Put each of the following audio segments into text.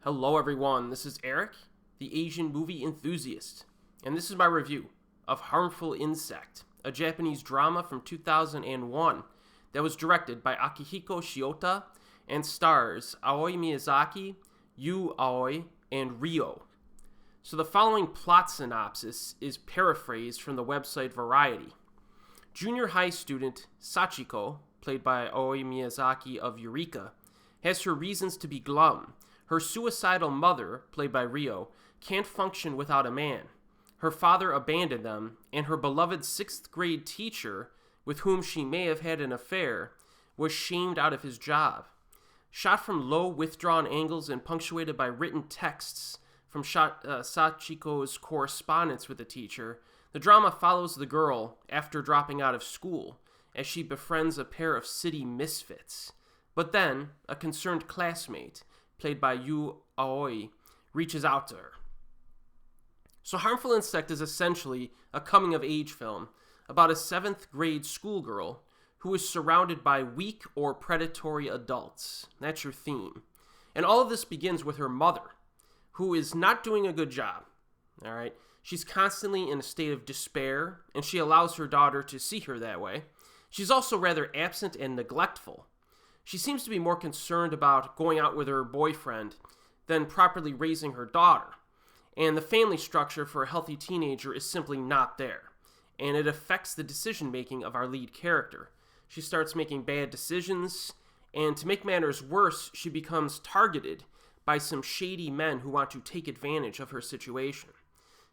Hello everyone, this is Erik, the Asian movie enthusiast, and this is my review of Harmful Insect, a Japanese drama from 2001 that was directed by Akihiko Shiota and stars Aoi Miyazaki, Aoi and Ryo. So the following plot synopsis is paraphrased from the website Variety. Junior high student Sachiko, played by Aoi Miyazaki of Eureka, has her reasons to be glum. Her suicidal mother, played by Ryo, can't function without a man. Her father abandoned them, and her beloved 6th grade teacher, with whom she may have had an affair, was shamed out of his job. Shot from low, withdrawn angles and punctuated by written texts from Sachiko's correspondence with the teacher, the drama follows the girl after dropping out of school, as she befriends a pair of city misfits. But then, a concerned classmate, played by Aoi, reaches out to her. So Harmful Insect is essentially a coming-of-age film about a 7th grade schoolgirl who is surrounded by weak or predatory adults. That's your theme. And all of this begins with her mother, who is not doing a good job. All right? She's constantly in a state of despair, and she allows her daughter to see her that way. She's also rather absent and neglectful. She seems to be more concerned about going out with her boyfriend than properly raising her daughter. And the family structure for a healthy teenager is simply not there. And it affects the decision-making of our lead character. She starts making bad decisions, and to make matters worse, she becomes targeted by some shady men who want to take advantage of her situation.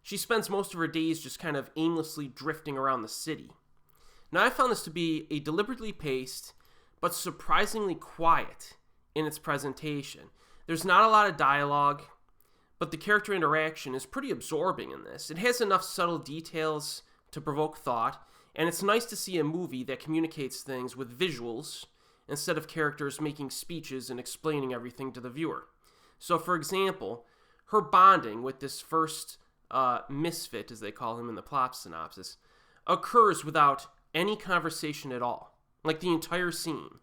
She spends most of her days just kind of aimlessly drifting around the city. Now, I found this to be a deliberately paced, but surprisingly quiet in its presentation. There's not a lot of dialogue, but the character interaction is pretty absorbing in this. It has enough subtle details to provoke thought, and it's nice to see a movie that communicates things with visuals instead of characters making speeches and explaining everything to the viewer. So, for example, her bonding with this first misfit, as they call him in the plot synopsis, occurs without any conversation at all. Like the entire scene.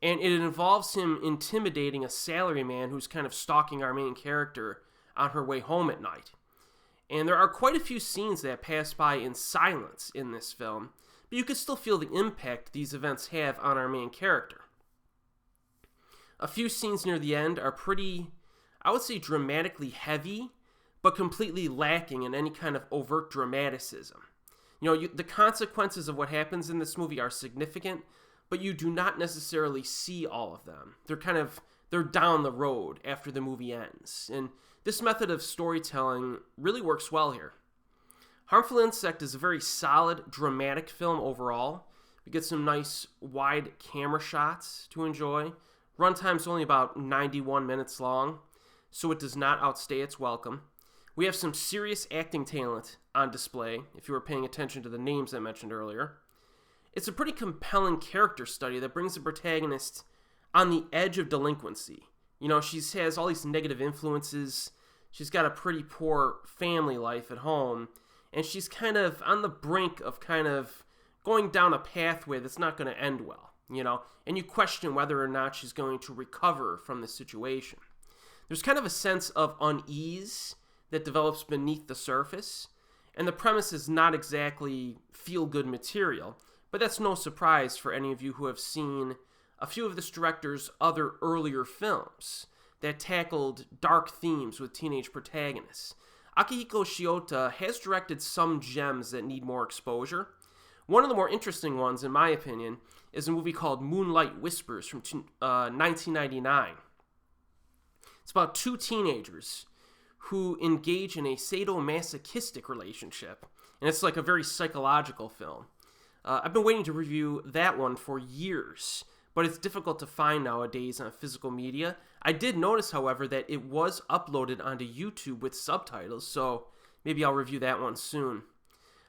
And it involves him intimidating a salaryman who's kind of stalking our main character on her way home at night. And there are quite a few scenes that pass by in silence in this film, but you can still feel the impact these events have on our main character. A few scenes near the end are pretty, I would say, dramatically heavy, but completely lacking in any kind of overt dramaticism. You know, the consequences of what happens in this movie are significant, but you do not necessarily see all of them. They're down the road after the movie ends. And this method of storytelling really works well here. Harmful Insect is a very solid, dramatic film overall. We get some nice, wide camera shots to enjoy. Runtime's only about 91 minutes long, so it does not outstay its welcome. We have some serious acting talent on display, if you were paying attention to the names I mentioned earlier. It's a pretty compelling character study that brings the protagonist on the edge of delinquency. You know, she has all these negative influences. She's got a pretty poor family life at home, and she's kind of on the brink of kind of going down a pathway that's not going to end well, you know, and you question whether or not she's going to recover from this situation. There's kind of a sense of unease that develops beneath the surface, and the premise is not exactly feel-good material, but that's no surprise for any of you who have seen a few of this director's other earlier films that tackled dark themes with teenage protagonists. Akihiko Shiota has directed some gems that need more exposure. One of the more interesting ones, in my opinion, is a movie called Moonlight Whispers from 1999. It's about two teenagers who engage in a sadomasochistic relationship. And it's like a very psychological film. I've been waiting to review that one for years, but it's difficult to find nowadays on physical media. I did notice, however, that it was uploaded onto YouTube with subtitles, so maybe I'll review that one soon.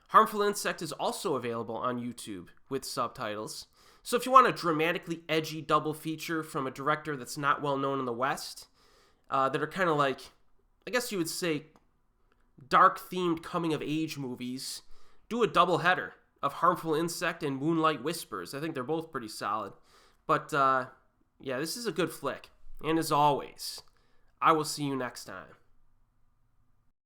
Harmful Insect is also available on YouTube with subtitles. So if you want a dramatically edgy double feature from a director that's not well known in the West, that are kind of like, I guess you would say, dark-themed coming-of-age movies, do a double-header of Harmful Insect and Moonlight Whispers. I think they're both pretty solid. But, yeah, this is a good flick. And as always, I will see you next time.